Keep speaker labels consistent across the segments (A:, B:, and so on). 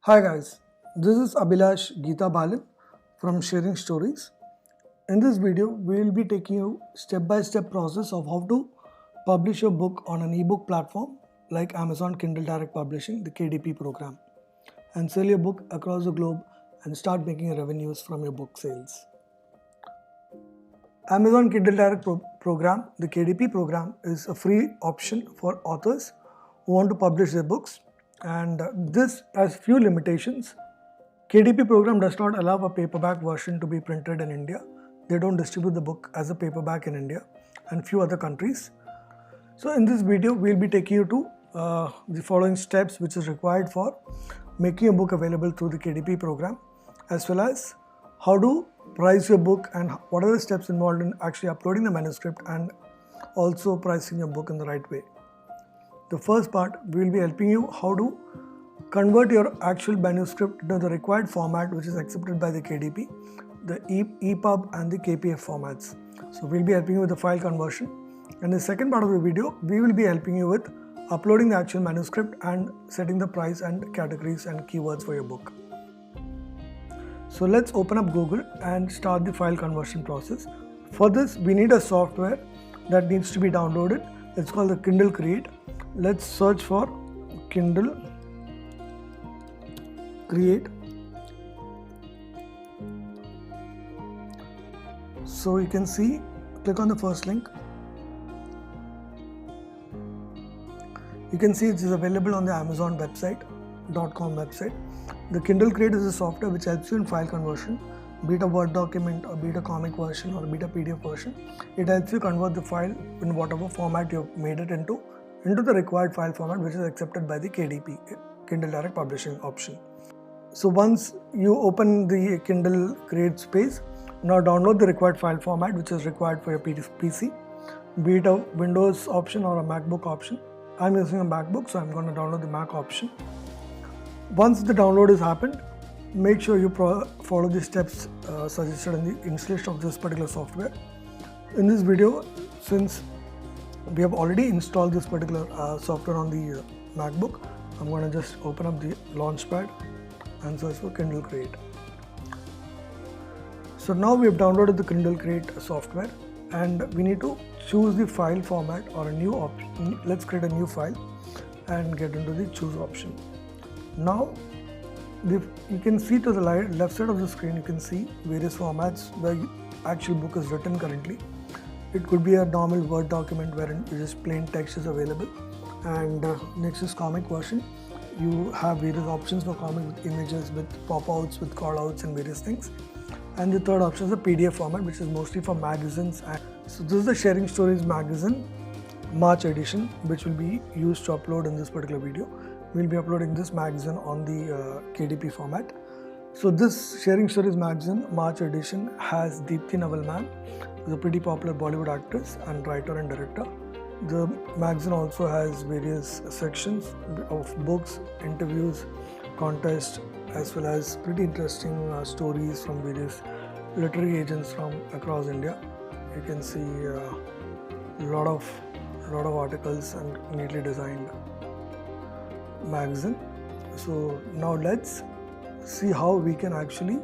A: Hi guys, this is Abhilash Geeta Balan from Sharing Stories. In this video, we will be taking you step-by-step process of how to publish your book on an ebook platform like Amazon Kindle Direct Publishing, the KDP program, and sell your book across the globe and start making revenues from your book sales. Amazon Kindle Direct program, the KDP program, is a free option for authors who want to publish their books, and this has few limitations. KDP program does not allow a paperback version to be printed in India. They don't distribute the book as a paperback in India and few other countries. So in this video, we'll be taking you to the following steps which is required for making a book available through the KDP program, as well as how to price your book and what are the steps involved in actually uploading the manuscript and also pricing your book in the right way. The first part, we will be helping you how to convert your actual manuscript into the required format which is accepted by the KDP, the EPUB and the KPF formats. So we'll be helping you with the file conversion. And the second part of the video, we will be helping you with uploading the actual manuscript and setting the price and categories and keywords for your book. So let's open up Google and start the file conversion process. For this, we need a software that needs to be downloaded. It's called the Kindle Create. Let's search for Kindle Create. So you can see, click on the first link. You can see it is available on the Amazon website.com website. The Kindle Create is a software which helps you in file conversion, be it a Word document or be it a comic version or be it a PDF version. It helps you convert the file in whatever format you've made it into the required file format which is accepted by the KDP, Kindle Direct Publishing option. So once you open the Kindle Create space, now download the required file format which is required for your PC, be it a Windows option or a MacBook option. I'm using a MacBook, so I'm going to download the Mac option. Once the download has happened, make sure you follow the steps suggested in the installation of this particular software. In this video, since we have already installed this particular software on the MacBook, I'm going to just open up the Launchpad and search for Kindle Create. So now we have downloaded the Kindle Create software and we need to choose the file format or a new option. Let's create a new file and get into the choose option. Now you can see to the left side of the screen, you can see various formats where the actual book is written currently. It could be a normal Word document wherein just plain text is available, and next is comic version. You have various options for comic with images, with pop-outs, with call-outs and various things. And the third option is the PDF format, which is mostly for magazines. So this is the Sharing Stories magazine March edition, which will be used to upload in this particular video. We'll be uploading this magazine on the KDP format. So this Sharing Stories magazine March edition has Deepthi Navalman, who's a pretty popular Bollywood actress and writer and director. The magazine also has various sections of books, interviews, contests, as well as pretty interesting stories from various literary agents from across India. You can see a lot of articles and neatly designed magazine. So now let's see how we can actually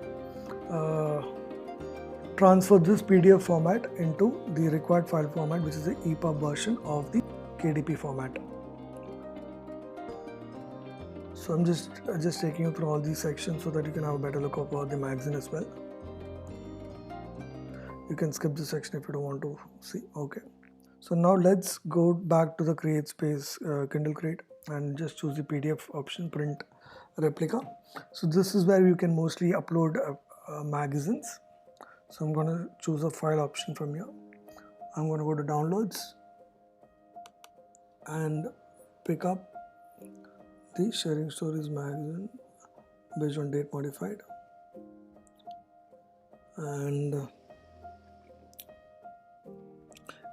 A: transfer this PDF format into the required file format, which is the EPUB version of the KDP format. So I'm just taking you through all these sections so that you can have a better look about the magazine as well. You can skip this section if you don't want to see. Okay. So now let's go back to the Create space, Kindle Create, and just choose the PDF option, print replica. So this is where you can mostly upload magazines. So I'm going to choose a file option from here. I'm going to go to downloads and pick up the Sharing Stories magazine based on date modified, and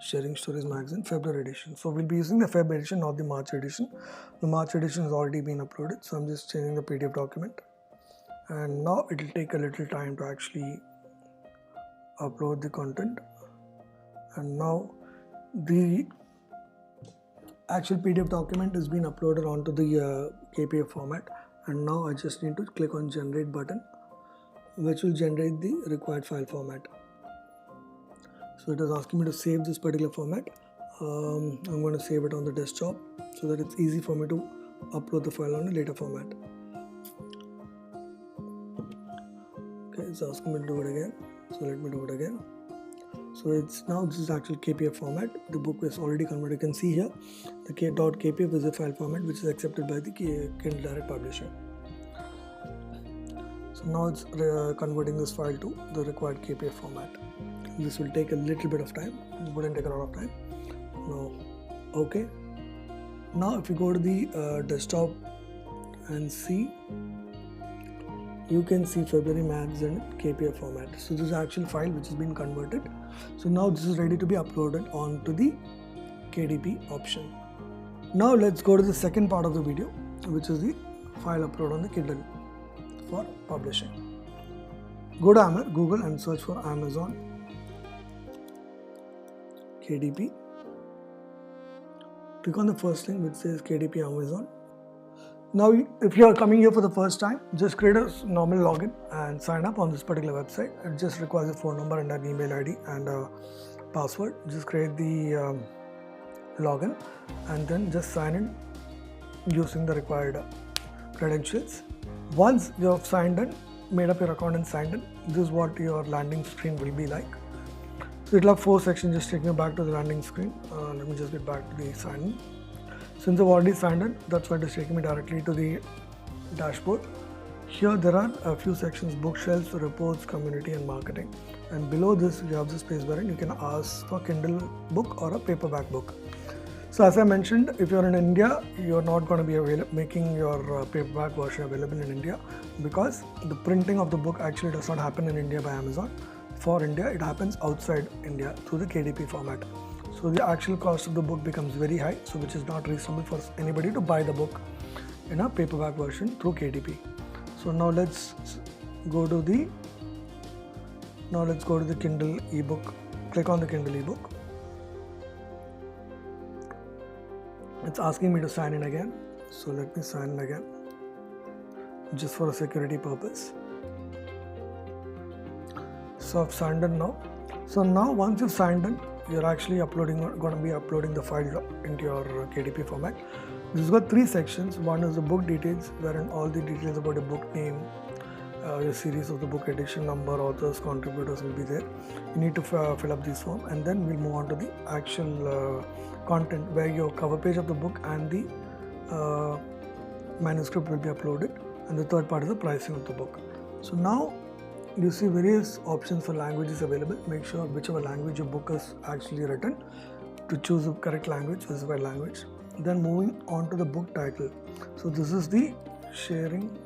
A: Sharing Stories magazine February edition. So we'll be using the Feb edition, not the March edition. The March edition has already been uploaded, so I'm just changing the PDF document, and now it will take a little time to actually upload the content. And now the actual PDF document is being uploaded onto the KPF format. and now I just need to click on generate button, which will generate the required file format. So it is asking me to save this particular format. I'm going to save it on the desktop so that it's easy for me to upload the file on a later format. Okay, it's asking me to do it again, so let me do it again. So it's now, this is actual KPF format. The book is already converted. You can see here the .kpf is a file format which is accepted by the Kindle Direct Publisher. So now it's converting this file to the required KPF format. This will take a little bit of time. It wouldn't take a lot of time. Now, okay. Now if you go to the desktop and see, you can see February magazine KPF format. So this is actual file which has been converted. So now this is ready to be uploaded onto the KDP option. Now let's go to the second part of the video, which is the file upload on the Kindle for publishing. Go to Google and search for Amazon KDP. Click on the first link which says KDP Amazon. Now, if you are coming here for the first time, just create a normal login and sign up on this particular website. It just requires a phone number and an email ID and a password. Just create the login and then just sign in using the required credentials. Once you have signed in, made up your account and signed in, this is what your landing screen will be like. So it will have 4 sections. Just take me back to the landing screen. Let me just get back to the sign in. Since I've already signed in, that's why it is taking me directly to the dashboard. Here there are a few sections: bookshelves, reports, community and marketing. And below this you have the space wherein you can ask for Kindle book or a paperback book. So as I mentioned, if you're in India, you're not going to be making your paperback version available in India, because the printing of the book actually does not happen in India by Amazon. For India, it happens outside India through the KDP format. So the actual cost of the book becomes very high, so which is not reasonable for anybody to buy the book in a paperback version through KDP. So now let's go to the Kindle ebook. Click on the Kindle ebook. It's asking me to sign in again, so let me sign in again, just for a security purpose. So I've signed in now. So now once you've signed in, you're actually going to be uploading the file into your KDP format. This has got 3 sections. One is the book details, wherein all the details about the book name, your series of the book, edition number, authors, contributors will be there. You need to fill up this form, and then we'll move on to the actual content, where your cover page of the book and the manuscript will be uploaded, and the third part is the pricing of the book. So now you see various options for languages available. Make sure whichever language your book is actually written, to choose the correct language, specified language. Then moving on to the book title. So this is the Sharing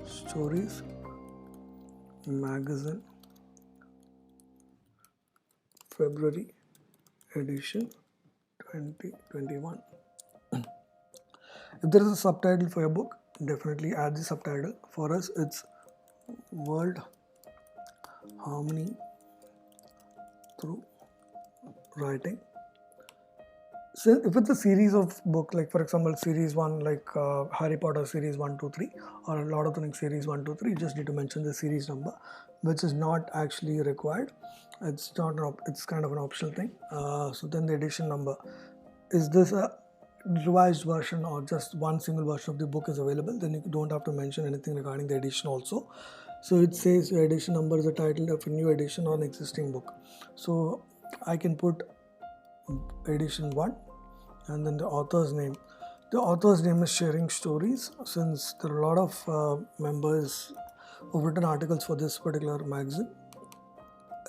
A: Stories Magazine February edition 2021. If there is a subtitle for your book, definitely add the subtitle. For us, it's World Harmony Through Writing. So if it's a series of book, like for example series 1, like Harry Potter series 1, 2, 3, or Lord of the Rings series 1, 2, 3, you just need to mention the series number, which is not actually required. It's not it's kind of an optional thing. So then the edition number. Is this a revised version or just one single version of the book is available? Then you don't have to mention anything regarding the edition also. So it says your edition number is the title of a new edition or an existing book. So I can put edition 1 and then the author's name. The author's name is Sharing Stories, since there are a lot of members who've written articles for this particular magazine,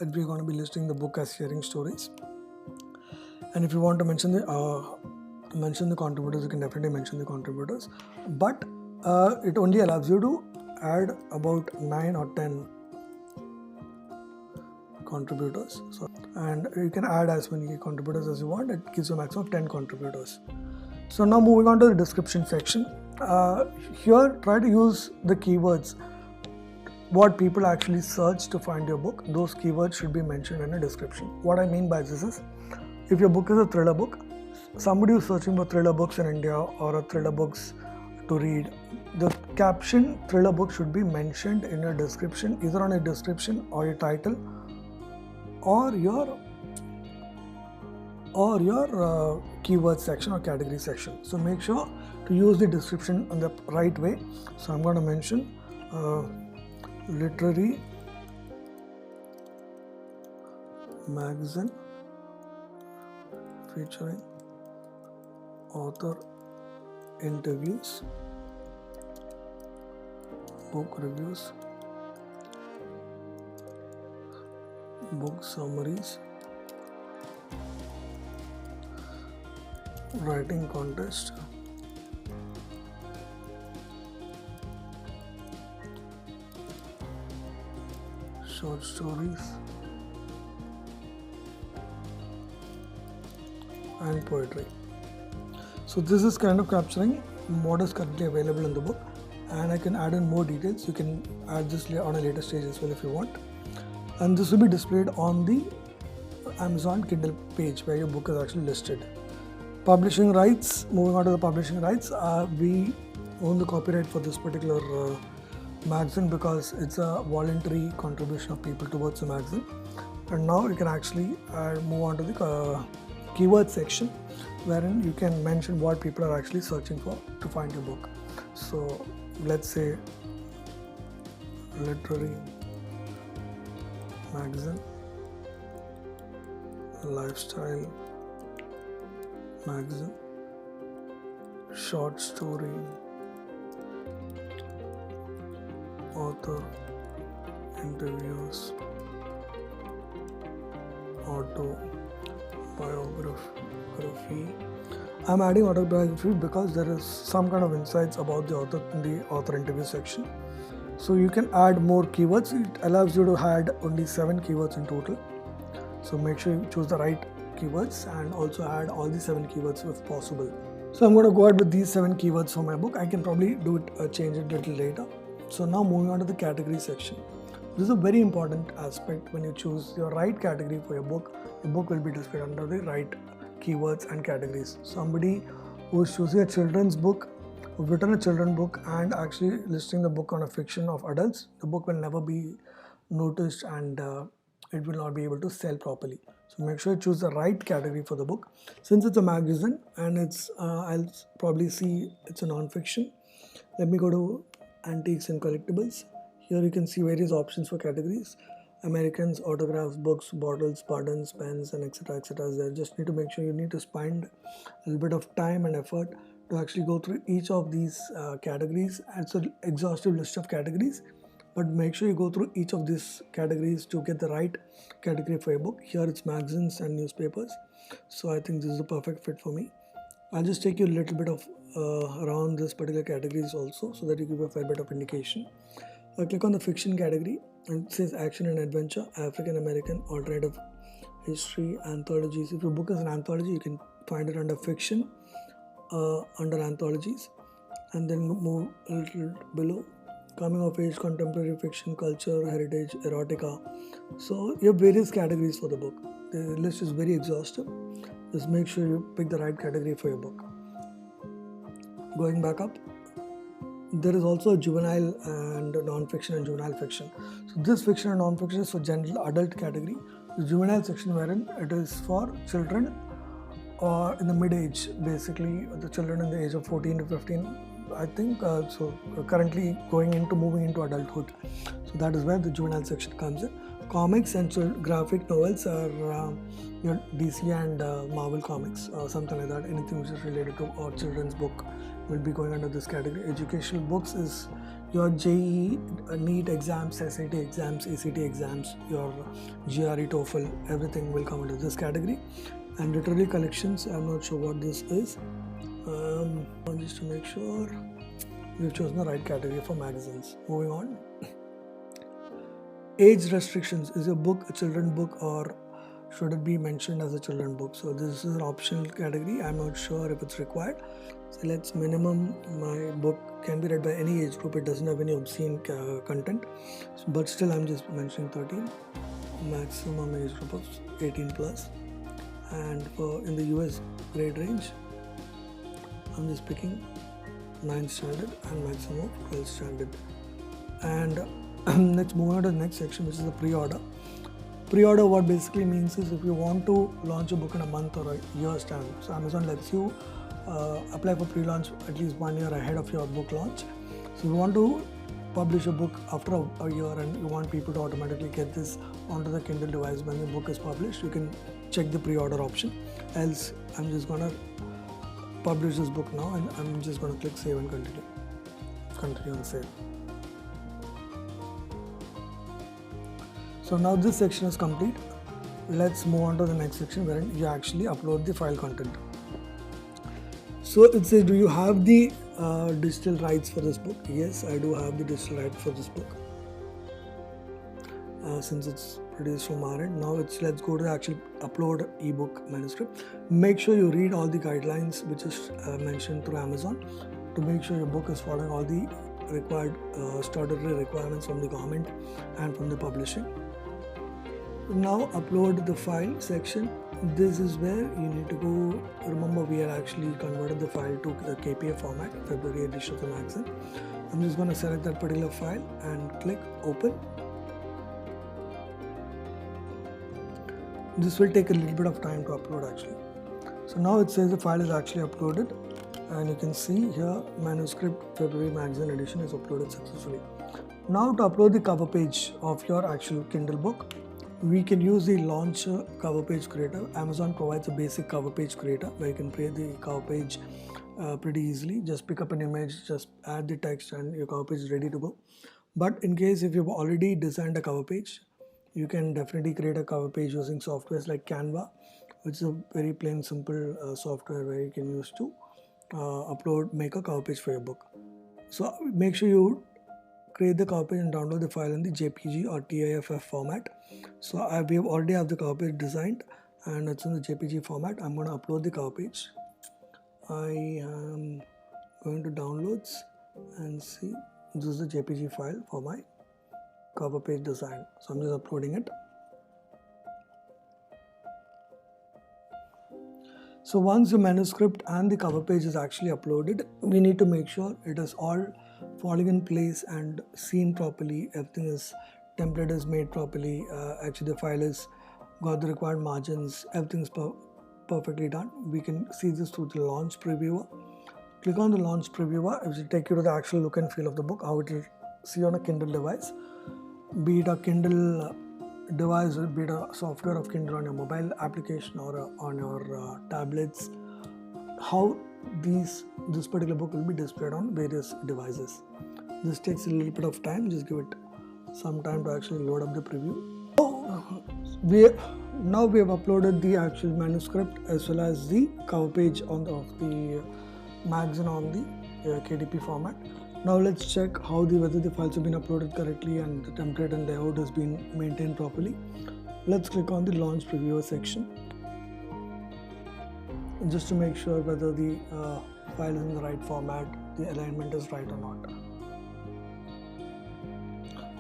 A: and we're going to be listing the book as Sharing Stories. And if you want to mention the contributors, you can definitely mention the contributors, but it only allows you to add about 9 or 10 contributors. And you can add as many contributors as you want. It gives you a maximum of 10 contributors. So now moving on to the description section. Here try to use the keywords what people actually search to find your book. Those keywords should be mentioned in a description. What I mean by this is, if your book is a thriller book, somebody who's searching for thriller books in India or a thriller books to read. The caption thriller book should be mentioned in your description, either on your description or your title or your keyword section or category section. So make sure to use the description in the right way. So I'm going to mention literary magazine featuring author interviews, book reviews, book summaries, writing contest, short stories, and poetry. So this is kind of capturing what is currently available in the book, and I can add in more details. You can add this on a later stage as well if you want. And this will be displayed on the Amazon Kindle page where your book is actually listed. Publishing rights, moving on to the publishing rights, we own the copyright for this particular magazine because it's a voluntary contribution of people towards the magazine. And now you can actually move on to the keyword section, wherein you can mention what people are actually searching for to find your book. So let's say literary magazine, lifestyle magazine, short story, author interviews, autobiography. I'm adding autobiography because there is some kind of insights about the author in the author interview section. So you can add more keywords. It allows you to add only 7 keywords in total. So make sure you choose the right keywords and also add all the 7 keywords if possible. So I'm going to go ahead with these 7 keywords for my book. I can probably do it, change it a little later. So now moving on to the category section. This is a very important aspect. When you choose your right category for your book will be displayed under the right keywords and categories. Somebody who is choosing a children's book, who've written a children's book and actually listing the book on a fiction of adults, the book will never be noticed and it will not be able to sell properly. So make sure you choose the right category for the book. Since it's a magazine and it's I'll probably see it's a non-fiction. Let me go to antiques and collectibles. Here you can see various options for categories. Americans, autographs, books, bottles, buttons, pens, and etc. There. Just need to make sure you need to spend a little bit of time and effort to actually go through each of these categories. It's an exhaustive list of categories, but make sure you go through each of these categories to get the right category for your book. Here it's magazines and newspapers, so I think this is a perfect fit for me. I'll just take you a little bit of around this particular categories also, so that you give a fair bit of indication. I'll click on the fiction category and it says action and adventure, African American, alternative history, anthologies. If your book is an anthology, you can find it under fiction, under anthologies, and then move a little below. Coming of age, contemporary fiction, culture, heritage, erotica. So you have various categories for the book. The list is very exhaustive. Just make sure you pick the right category for your book. Going back up, there is also a juvenile and non-fiction and juvenile fiction. So this fiction and non-fiction is for general adult category. The juvenile section wherein it is for children or in the mid-age, basically the children in the age of 14 to 15, I think, so currently moving into adulthood. So that is where the juvenile section comes in. Comics and graphic novels are your DC and Marvel comics, something like that. Anything which is related to or children's book will be going under this category. Educational books is your JEE, NEET exams, SAT exams, ACT exams, your GRE, TOEFL, everything will come under this category. And literary collections, I'm not sure what this is. Just to make sure we've chosen the right category for magazines. Moving on. Age restrictions. Is your book a children's book or should it be mentioned as a children's book? So this is an optional category. I'm not sure if it's required. So let's minimum, my book can be read by any age group. It doesn't have any obscene content, but still I'm just mentioning 13. Maximum age group of 18 plus. And for in the US grade range, I'm just picking 9th standard and maximum of 12th standard. And let's move on to the next section, which is the pre-order. Pre-order, what basically means is if you want to launch a book in a month or a year's time, so Amazon lets you apply for pre-launch at least 1 year ahead of your book launch. So you want to publish a book after a year and you want people to automatically get this onto the Kindle device when the book is published, you can check the pre-order option. Else, I'm just gonna publish this book now and I'm just gonna click save and continue and save. So now this section is complete. Let's move on to the next section wherein you actually upload the file content. So it says, do you have the digital rights for this book? Yes, I do have the digital rights for this book since it's produced from our end. Now let's go to the actual upload ebook manuscript. Make sure you read all the guidelines which is mentioned through Amazon to make sure your book is following all the required statutory requirements from the government and from the publishing. Now upload the file section. This is where you need to go. Remember, we had actually converted the file to the KPA format, February edition of the magazine. I'm just going to select that particular file and click open. This will take a little bit of time to upload actually. So now it says the file is actually uploaded and you can see here manuscript February magazine edition is uploaded successfully. Now to upload the cover page of your actual Kindle book, we can use the Launcher cover page creator. Amazon provides a basic cover page creator where you can create the cover page pretty easily. Just pick up an image, just add the text and your cover page is ready to go. But in case if you've already designed a cover page, you can definitely create a cover page using softwares like Canva, which is a very plain simple software where you can use to make a cover page for your book. So make sure you create the cover page and download the file in the JPG or TIFF format. So we already have the cover page designed and it's in the JPG format. I'm going to upload the cover page. I am going to downloads and see, this is the JPG file for my cover page design. So I'm just uploading it. So once the manuscript and the cover page is actually uploaded, we need to make sure it is all falling in place and seen properly. Everything is template is made properly. Actually the file is got the required margins. Everything is perfectly done. We can see this through the launch previewer. Click on the launch previewer. It will take you to the actual look and feel of the book, how it will see on a Kindle device. Be it a Kindle device, be it a software of Kindle on your mobile application or on your tablets, how this particular book will be displayed on various devices. This takes a little bit of time. Just give it some time to actually load up the preview. Now we have uploaded the actual manuscript as well as the cover page of the magazine on the KDP format. Now let's check whether the files have been uploaded correctly and the template and layout has been maintained properly. Let's click on the launch previewer section just to make sure whether the file is in the right format, the alignment is right or not.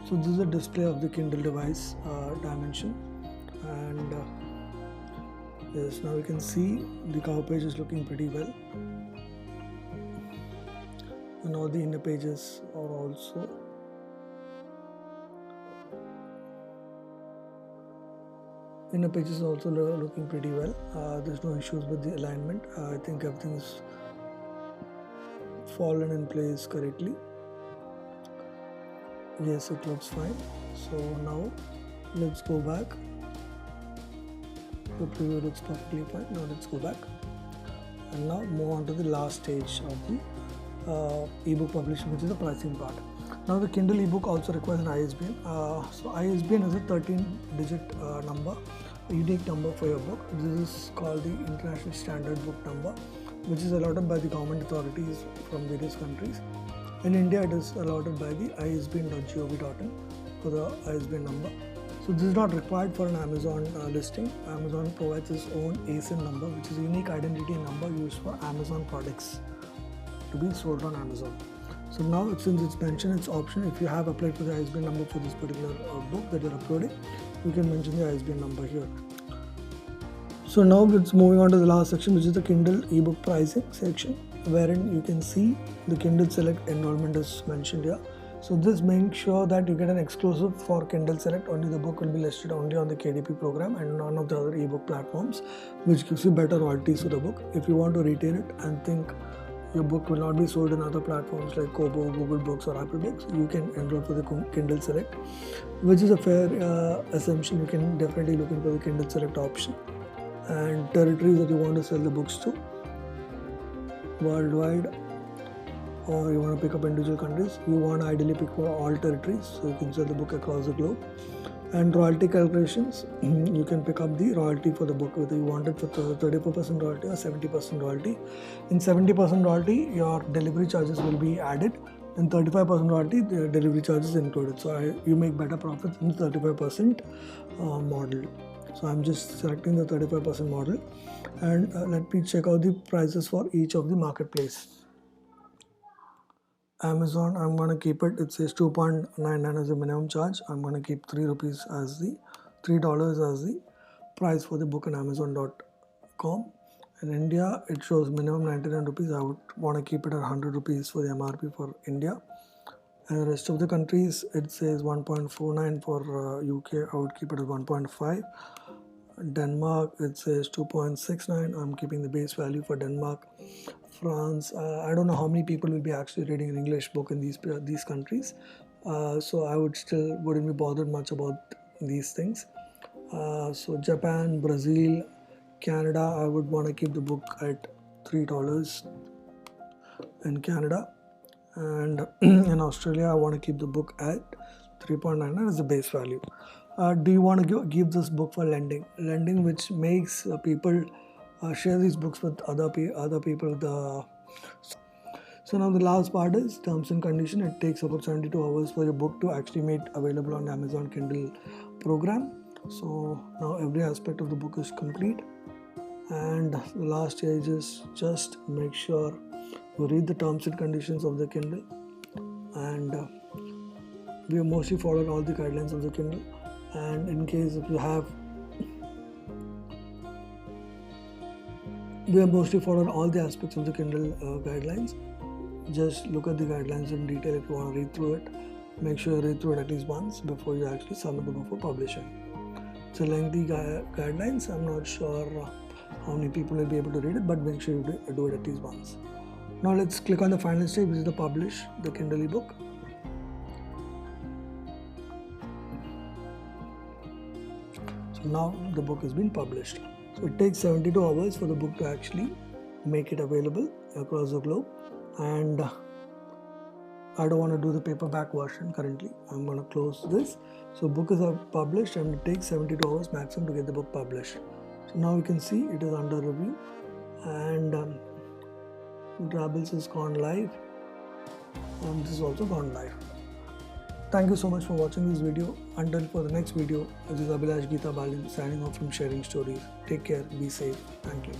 A: So this is a display of the Kindle device dimension, and yes, now you can see the cover page is looking pretty well. And all the inner pages are also looking pretty well. There's no issues with the alignment. I think everything is fallen in place correctly. Yes, it looks fine. So now let's go back. The preview looks perfectly fine. Now let's go back and now move on to the last stage of the ebook publishing, which is the pricing part. Now the Kindle ebook also requires an ISBN. So ISBN is a 13-digit number, a unique number for your book. This is called the International Standard Book Number, which is allotted by the government authorities from various countries. In India, it is allotted by the isbn.gov.in for the ISBN number. So this is not required for an Amazon listing. Amazon provides its own ASIN number, which is a unique identity number used for Amazon products to be sold on Amazon. So now since it's mentioned, it's optional. If you have applied for the ISBN number for this particular book that you're uploading, you can mention the ISBN number here. So now it's moving on to the last section, which is the Kindle ebook pricing section. wherein you can see the Kindle Select enrollment is mentioned here. So this makes sure that you get an exclusive for Kindle Select. Only the book will be listed only on the KDP program and none of the other ebook platforms, which gives you better royalties for the book. If you want to retain it and think your book will not be sold in other platforms like Kobo, Google Books or Apple Books, you can enroll for the Kindle Select, which is a fair assumption. You can definitely look into the Kindle Select option. And territories that you want to sell the books to, worldwide, or you want to pick up individual countries, you want to ideally pick for all territories, so you can sell the book across the globe. And royalty calculations, you can pick up the royalty for the book, whether you want it for 34% royalty or 70% royalty. In 70% royalty, your delivery charges will be added, and 35% royalty, the delivery charges included. So you make better profits in the 35% model. So I'm just selecting the 35% model, and let me check out the prices for each of the marketplace. Amazon, I'm going to keep it. It says 2.99 as a minimum charge. I'm going to keep $3 as the price for the book on Amazon.com. In India, it shows minimum 99 rupees. I would want to keep it at 100 rupees for the MRP for India. And the rest of the countries, it says 1.49 for UK. I would keep it at 1.5. Denmark, it says 2.69. I'm keeping the base value for Denmark. France, I don't know how many people will be actually reading an English book in these countries, so I wouldn't be bothered much about these things. So Japan, Brazil, Canada, I would want to keep the book at $3 in Canada, and in Australia I want to keep the book at 3.99 as the base value. Do you want to give this book for lending, which makes people share these books with other people. So now the last part is terms and condition. It takes about 72 hours for your book to actually made available on Amazon Kindle program. So now every aspect of the book is complete, and the last stage is just make sure you read the terms and conditions of the Kindle, and we have mostly followed all the guidelines of the Kindle. And in case if you have, we have mostly followed all the aspects of the Kindle guidelines. Just look at the guidelines in detail if you want to read through it. Make sure you read through it at least once before you actually submit the book for publishing. It's a lengthy guidelines. I'm not sure how many people will be able to read it, but make sure you do it at least once. Now let's click on the final stage, which is the publish the Kindle ebook. So now the book has been published. So it takes 72 hours for the book to actually make it available across the globe, and I don't want to do the paperback version currently. I'm going to close this. So book is published, and it takes 72 hours maximum to get the book published. So now you can see it is under review, and Drabbles has gone live, and this is also gone live. Thank you so much for watching this video. Until for the next video, this is Abhilash Geeta Balin signing off from Sharing Stories. Take care, be safe. Thank you.